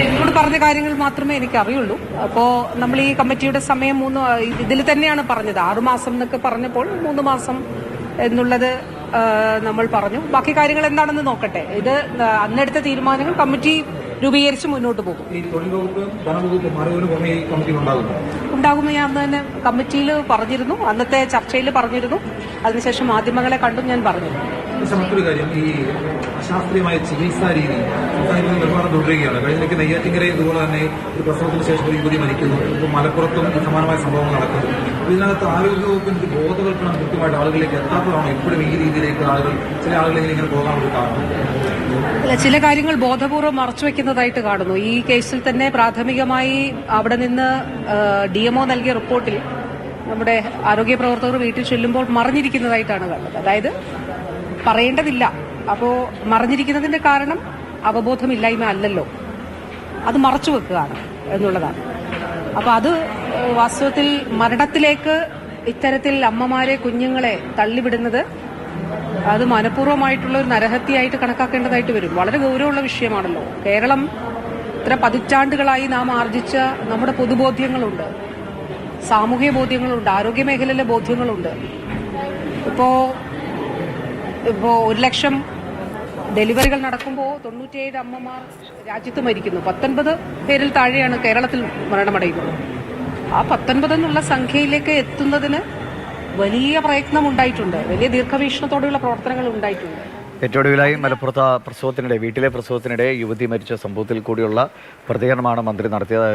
എന്നോട് പറഞ്ഞ കാര്യങ്ങൾ മാത്രമേ എനിക്ക് അറിയുള്ളൂ. അപ്പോൾ നമ്മൾ ഈ കമ്മിറ്റിയുടെ സമയം ഇതിൽ തന്നെയാണ് പറഞ്ഞത്. 6 മാസം എന്നൊക്കെ പറഞ്ഞപ്പോൾ 3 മാസം എന്നുള്ളത് നമ്മൾ പറഞ്ഞു. ബാക്കി കാര്യങ്ങൾ എന്താണെന്ന് നോക്കട്ടെ. ഇത് അന്നെടുത്ത തീരുമാനങ്ങൾ കമ്മിറ്റി രൂപീകരിച്ച് മുന്നോട്ട് പോകും. ഉണ്ടാകുമെന്ന് ഞാൻ തന്നെ കമ്മിറ്റിയിൽ പറഞ്ഞിരുന്നു, അന്നത്തെ ചർച്ചയിൽ പറഞ്ഞിരുന്നു. അതിനുശേഷം മാധ്യമങ്ങളെ കണ്ടും ഞാൻ പറഞ്ഞു. മറ്റൊരു കാര്യം, ഈ അശാസ്ത്രീയമായ ചികിത്സാ രീതി നിർമ്മാണം തുടരുകയാണ്. കഴിഞ്ഞ നെയ്യാറ്റിങ്കരയിൽ ഇതുപോലെ തന്നെ ഒരു പ്രസവത്തിന് ശേഷം ഒരു യുവതി മരിക്കുന്നു. ഇപ്പോൾ മലപ്പുറത്തും സമാനമായ സംഭവങ്ങൾ നടക്കുന്നു. ഇതിനകത്ത് ആരോഗ്യവകുപ്പിന്റെ ബോധവൽക്കരണം കൃത്യമായിട്ട് ആളുകളിലേക്ക് എത്താത്തതാണോ ഇപ്പോഴും ഈ രീതിയിലേക്ക് ചില ആളുകളിലേക്ക് ഇങ്ങനെ പോകാനുള്ള കാരണം? ചില കാര്യങ്ങൾ ബോധപൂർവ്വം മറച്ചുവെക്കുന്നതായിട്ട് കാണുന്നു. ഈ കേസിൽ തന്നെ പ്രാഥമികമായി അവിടെ നിന്ന് DMO നൽകിയ റിപ്പോർട്ടിൽ നമ്മുടെ ആരോഗ്യ പ്രവർത്തകർ വീട്ടിൽ ചെല്ലുമ്പോൾ മറഞ്ഞിരിക്കുന്നതായിട്ടാണ് കണ്ടത്. അതായത് പറയേണ്ടതില്ല. അപ്പോൾ മറഞ്ഞിരിക്കുന്നതിന്റെ കാരണം അവബോധമില്ലായ്മ അല്ലല്ലോ, അത് മറച്ചു വെക്കുകയാണ് എന്നുള്ളതാണ്. അപ്പോൾ അത് വാസ്തവത്തിൽ മരണത്തിലേക്ക് ഇത്തരത്തിൽ അമ്മമാരെ, കുഞ്ഞുങ്ങളെ തള്ളിവിടുന്നത് അത് മനഃപൂർവ്വമായിട്ടുള്ള ഒരു നരഹത്യയായിട്ട് കണക്കാക്കേണ്ടതായിട്ട് വരും. വളരെ ഗൗരവമുള്ള വിഷയമാണല്ലോ. കേരളം ഇത്ര പതിറ്റാണ്ടുകളായി നാം ആർജിച്ച നമ്മുടെ പൊതുബോധ്യങ്ങളുണ്ട്, സാമൂഹ്യ ബോധ്യങ്ങളുണ്ട്, ആരോഗ്യ മേഖലയിലെ ബോധ്യങ്ങളുണ്ട്. ഇപ്പോൾ 1,00,000 ഡെലിവറികൾ നടക്കുമ്പോൾ 97 അമ്മമാർ രാജ്യത്ത് മരിക്കുന്നു. 19 പേരിൽ താഴെയാണ് കേരളത്തിൽ മരണമടയുന്നത്. ആ 19 എന്നുള്ള സംഖ്യയിലേക്ക് എത്തുന്നതിന് വലിയ പ്രയത്നം ഉണ്ടായിട്ടുണ്ട്, വലിയ ദീർഘവീക്ഷണത്തോടെയുള്ള പ്രവർത്തനങ്ങൾ ഉണ്ടായിട്ടുണ്ട്. ഏറ്റവും ഒടുവിലായി മലപ്പുറത്ത് വീട്ടിലെ പ്രസവത്തിനിടെ യുവതി മരിച്ച സംഭവത്തിൽ കൂടിയുള്ള പ്രതികരണമാണ് മന്ത്രി നടത്തിയത്.